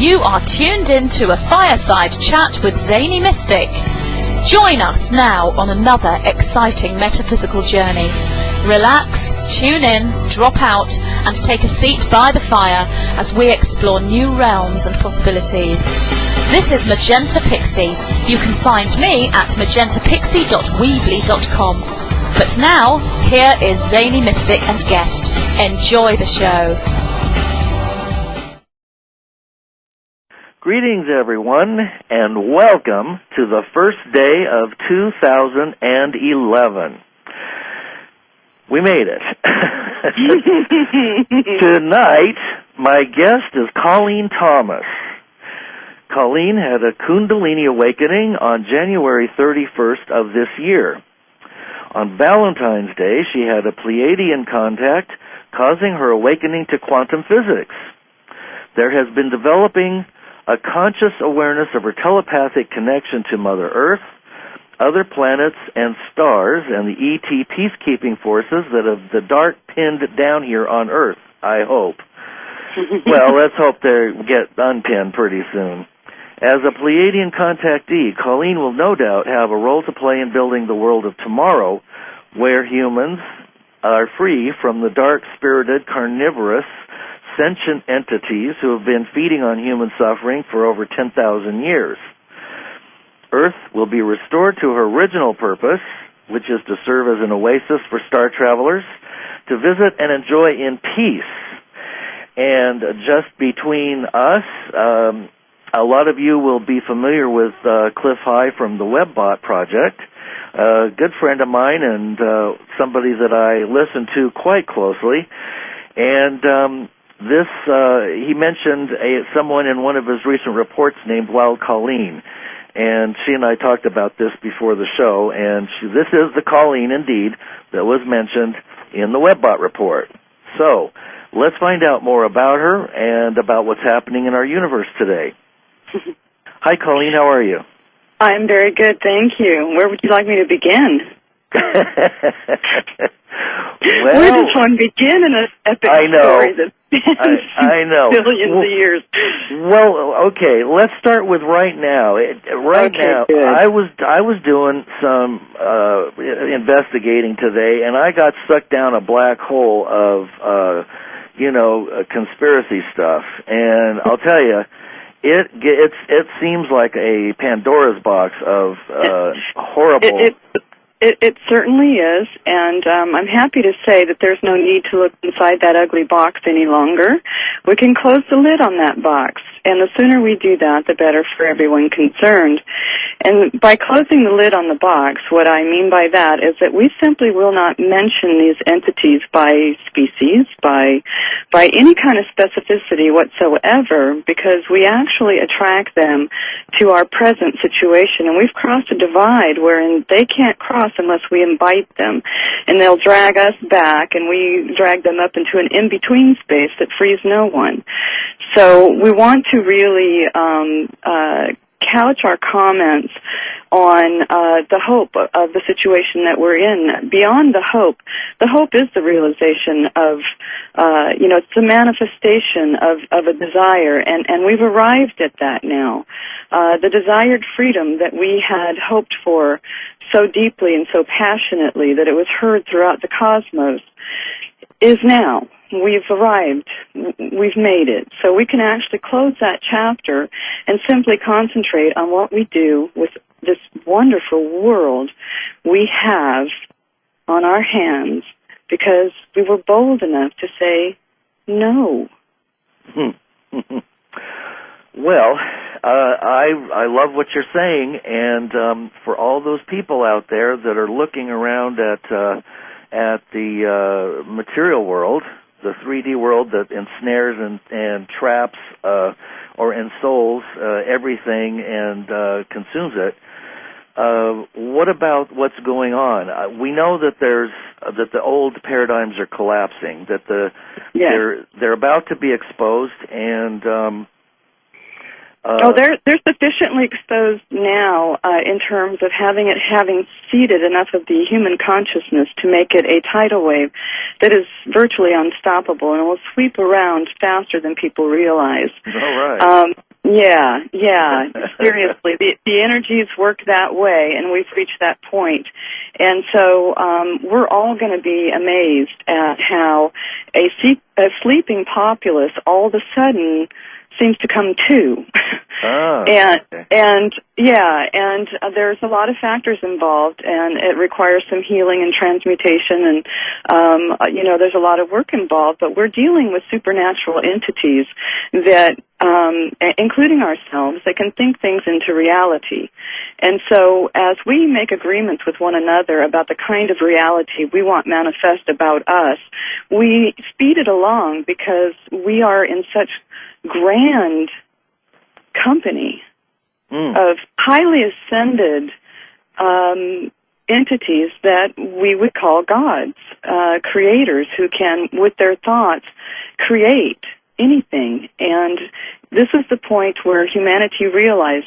You are tuned in to a Fireside chat with Zany Mystic. Join us now on another exciting metaphysical journey. Relax, tune in, drop out, and take a seat by the fire as we explore new realms and possibilities. This is Magenta Pixie. You can find me at magentapixie.weebly.com. But now, here is Zany Mystic and guest. Enjoy the show. Greetings, everyone, and welcome to the first day of 2011. We made it. Tonight, my guest is Colleen Thomas. Colleen had a Kundalini awakening on January 31st of this year. On Valentine's Day, she had a Pleiadian contact causing her awakening to quantum physics. There has been developing a conscious awareness of her telepathic connection to Mother Earth, other planets and stars, and the ET peacekeeping forces that have the dark pinned down here on Earth, I hope. Well, let's hope they get unpinned pretty soon. As a Pleiadian contactee, Colleen will no doubt have a role to play in building the world of tomorrow, where humans are free from the dark-spirited, carnivorous, sentient entities who have been feeding on human suffering for over 10,000 years. Earth will be restored to her original purpose, which is to serve as an oasis for star travelers, to visit and enjoy in peace. And just between us, a lot of you will be familiar with Cliff High from the WebBot project, a good friend of mine and somebody that I listen to quite closely. And he mentioned someone in one of his recent reports named Wild Colleen, and she and I talked about this before the show, and this is the Colleen, indeed, that was mentioned in the WebBot report. So, let's find out more about her and about what's happening in our universe today. Hi, Colleen, how are you? I'm very good, thank you. Where would you like me to begin? Well, where does one begin in an epic story that spans billions of years? Well, okay, let's start with right now. Now, good. I was doing some investigating today, and I got sucked down a black hole of conspiracy stuff. And I'll tell you, it seems like a Pandora's box of horrible. It certainly is, and I'm happy to say that there's no need to look inside that ugly box any longer. We can close the lid on that box, and the sooner we do that, the better for everyone concerned. And by closing the lid on the box, what I mean by that is that we simply will not mention these entities by species, by any kind of specificity whatsoever, because we actually attract them to our present situation, and we've crossed a divide wherein they can't cross unless we invite them, and they'll drag us back, and we drag them up into an in-between space that frees no one. So we want to really couch our comments on the hope of the situation that we're in. Beyond the hope is the realization of, it's the manifestation of a desire, and we've arrived at that now. The desired freedom that we had hoped for so deeply and so passionately that it was heard throughout the cosmos is now. We've arrived. We've made it. So we can actually close that chapter and simply concentrate on what we do with this wonderful world we have on our hands because we were bold enough to say no. Well, I love what you're saying, and for all those people out there that are looking around at the material world, the 3D world that ensnares and traps or ensouls everything and consumes it. What about what's going on? We know that that the old paradigms are collapsing, that they're about to be exposed, and they're sufficiently exposed now in terms of having seeded enough of the human consciousness to make it a tidal wave that is virtually unstoppable and will sweep around faster than people realize. All right. Yeah. Seriously, the energies work that way, and we've reached that point. And so we're all going to be amazed at how a sleeping populace all of a sudden seems to come to. Oh, and there's a lot of factors involved, and it requires some healing and transmutation, and there's a lot of work involved. But we're dealing with supernatural entities that, including ourselves, that can think things into reality. And so, as we make agreements with one another about the kind of reality we want manifest about us, we speed it along because we are in such grand company of highly ascended entities that we would call gods, creators who can, with their thoughts, create anything. And this is the point where humanity realizes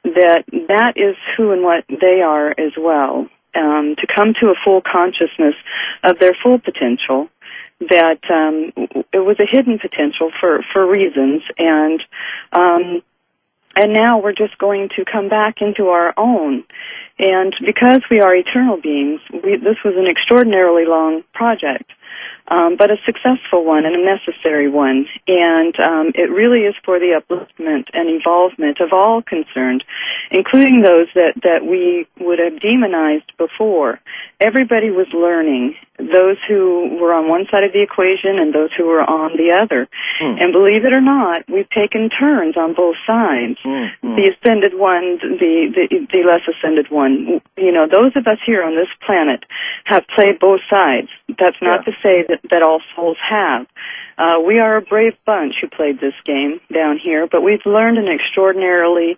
that is who and what they are as well, to come to a full consciousness of their full potential. That it was a hidden potential for reasons, and now we're just going to come back into our own. And because we are eternal beings, this was an extraordinarily long project, but a successful one and a necessary one. And it really is for the upliftment and evolvement of all concerned, including those that we would have demonized before. Everybody was learning, those who were on one side of the equation and those who were on the other. And believe it or not, we've taken turns on both sides. The ascended one, the less ascended one. Those of us here on this planet have played both sides. That's not to say that all souls have. We are a brave bunch who played this game down here, but we've learned an extraordinarily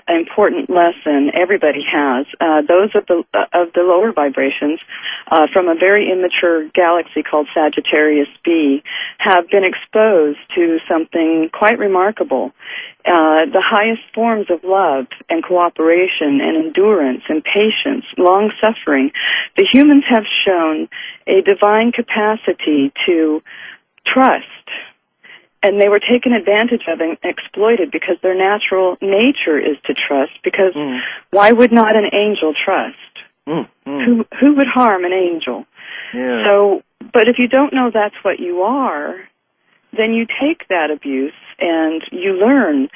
important lesson. Everybody has. Those of the lower vibrations from a very immature galaxy called Sagittarius B have been exposed to something quite remarkable. The highest forms of love and cooperation and endurance and patience, long-suffering. The humans have shown a divine capacity to trust, and they were taken advantage of and exploited because their natural nature is to trust, because why would not an angel trust? Who would harm an angel? Yeah. So, but if you don't know that's what you are, then you take that abuse and you learn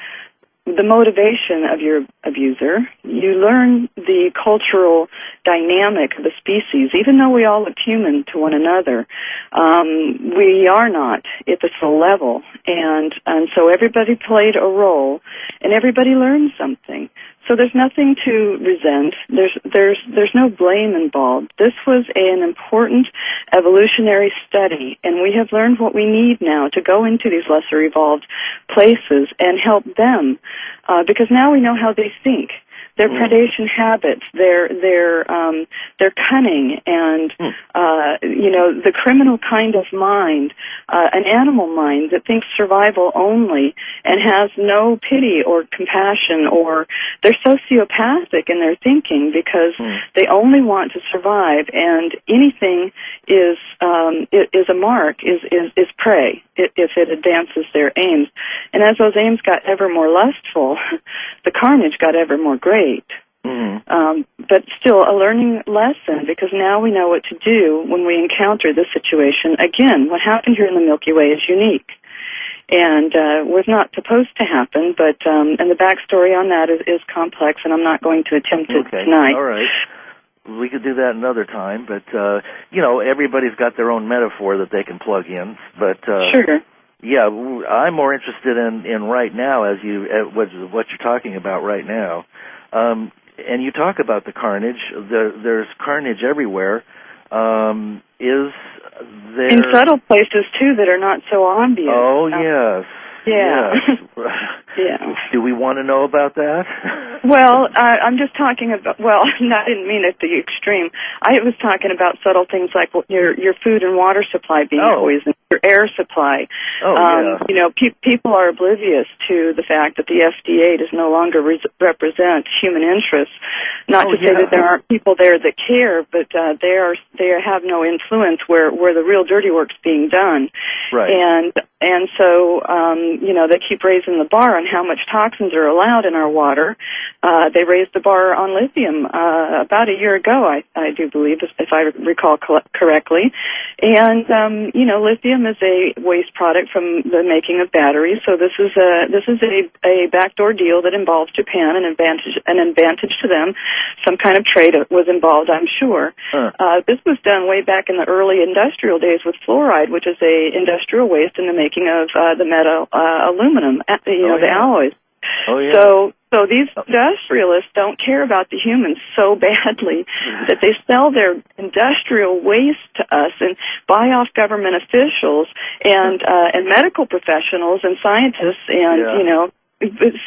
the motivation of your abuser. You learn the cultural dynamic of the species. Even though we all look human to one another, we are not at the soul level. And so everybody played a role, and everybody learned something. So there's nothing to resent. There's no blame involved. This was an important evolutionary study, and we have learned what we need now to go into these lesser evolved places and help them, because now we know how they think. Their predation habits, their cunning, and the criminal kind of mind, an animal mind that thinks survival only and has no pity or compassion, or they're sociopathic in their thinking because they only want to survive, and anything is a mark, is prey if it advances their aims. And as those aims got ever more lustful, the carnage got ever more great. But still a learning lesson, because now we know what to do when we encounter this situation. Again, what happened here in the Milky Way is unique and was not supposed to happen, but and the backstory on that is complex, and I'm not going to attempt it tonight. All right. We could do that another time, but everybody's got their own metaphor that they can plug in. But sure. Yeah, I'm more interested in right now, as what you're talking about right now. And you talk about the carnage. There's carnage everywhere. Is there... In subtle places, too, that are not so obvious. Oh, yes. Yeah. Yes. Yeah. Do we want to know about that? Well, I'm just talking about, I didn't mean at the extreme. I was talking about subtle things like your food and water supply being poisoned. your air supply. You know, people are oblivious to the fact that the FDA does no longer represent human interests. Not to say that there aren't people there that care, but they have no influence where the real dirty work's being done. Right. And so, you know, they keep raising the bar on how much toxins are allowed in our water. They raised the bar on lithium about a year ago, I do believe, if I recall correctly. And, you know, lithium is a waste product from the making of batteries. So this is a backdoor deal that involves Japan, an advantage to them. Some kind of trade was involved, I'm sure. This was done way back in the early industrial days with fluoride, which is a industrial waste in the making of the metal aluminum, you know, the alloys. Oh, yeah. So these industrialists don't care about the humans so badly that they sell their industrial waste to us and buy off government officials and medical professionals and scientists and, you know,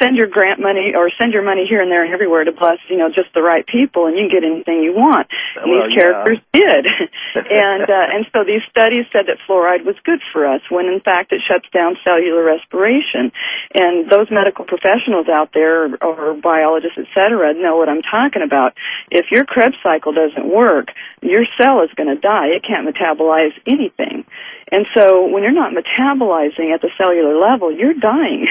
send your grant money or send your money here and there and everywhere to bless, you know, just the right people, and you can get anything you want. And these characters did. And so these studies said that fluoride was good for us when, in fact, it shuts down cellular respiration. And those medical professionals out there or biologists, et cetera, know what I'm talking about. If your Krebs cycle doesn't work, your cell is going to die. It can't metabolize anything. And so when you're not metabolizing at the cellular level, you're dying.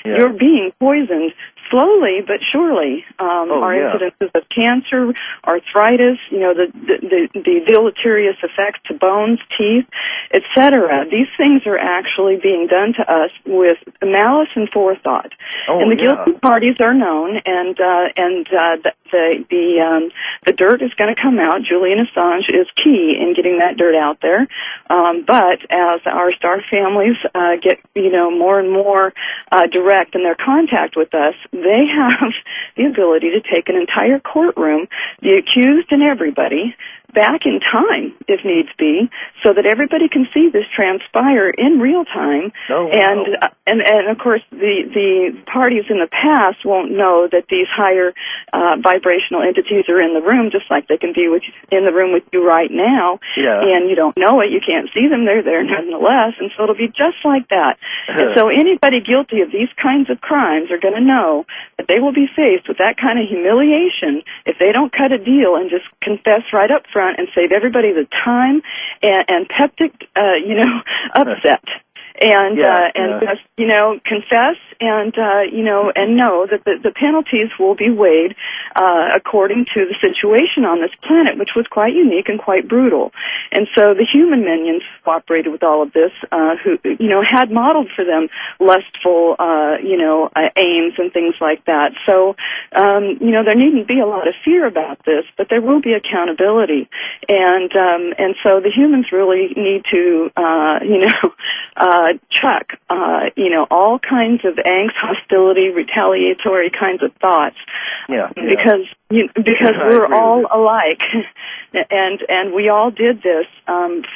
Yeah. You're being poisoned slowly but surely. Our incidences of cancer, arthritis, you know, the deleterious effects to bones, teeth, etc. These things are actually being done to us with malice and forethought. And the guilty parties are known, and the dirt is going to come out. Julian Assange is key in getting that dirt out there. But as our star families get, you know, more and more direct in their contact with us, they have the ability to take an entire courtroom, the accused and everybody, back in time, if needs be, so that everybody can see this transpire in real time. And of course, the parties in the past won't know that these higher vibrational entities are in the room, just like they can be in the room with you right now. And you don't know it, you can't see them, they're there nonetheless, and so it'll be just like that. And so anybody guilty of these kinds of crimes are going to know that they will be faced with that kind of humiliation if they don't cut a deal and just confess right up front and save everybody the time and peptic, you know, upset. And just, you know, confess and, you know, and know that the penalties will be weighed according to the situation on this planet, which was quite unique and quite brutal. And so the human minions cooperated with all of this, who, you know, had modeled for them lustful, you know, aims and things like that. So, you know, there needn't be a lot of fear about this, but there will be accountability. And so the humans really need to, you know, chuck, you know, all kinds of angst, hostility, retaliatory kinds of thoughts, because we're all alike, and we all did this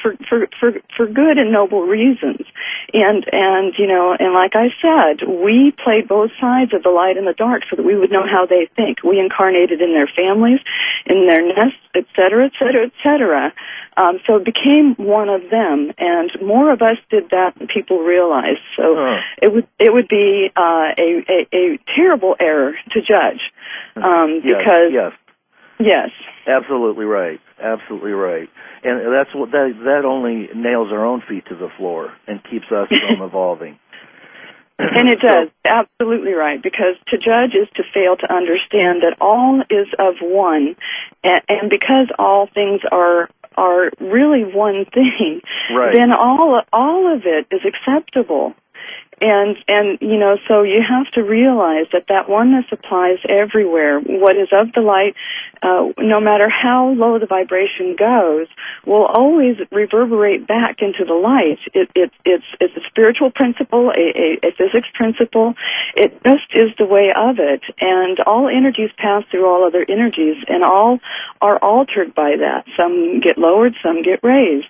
for good and noble reasons, and you know, and like I said, we played both sides of the light and the dark so that we would know how they think. We incarnated in their families, in their nests, et cetera, et cetera, et cetera. So it became one of them, and more of us did that than people realized. So it would be a terrible error to judge, because yes, absolutely right, and that's what that only nails our own feet to the floor and keeps us from evolving. And it does, absolutely right, because to judge is to fail to understand that all is of one, and because all things are really one thing, then all of it is acceptable. And you know, so you have to realize that oneness applies everywhere. What is of the light, no matter how low the vibration goes, will always reverberate back into the light. It's a spiritual principle, a physics principle. It just is the way of it. And all energies pass through all other energies, and all are altered by that. Some get lowered, some get raised.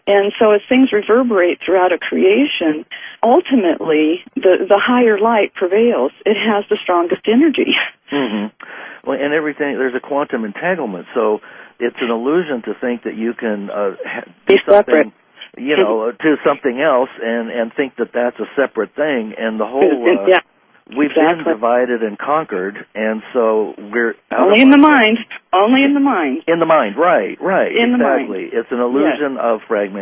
And so as things reverberate throughout a creation, ultimately the higher light prevails. It has the strongest energy. Mm-hmm. Well, and everything, there's a quantum entanglement, so it's an illusion to think that you can be separate. to something else and think that that's a separate thing. And the whole we've been divided and conquered, and so we're only in the mind. Only in the mind. In the mind, right? In Exactly. the mind. It's an illusion of fragmentation.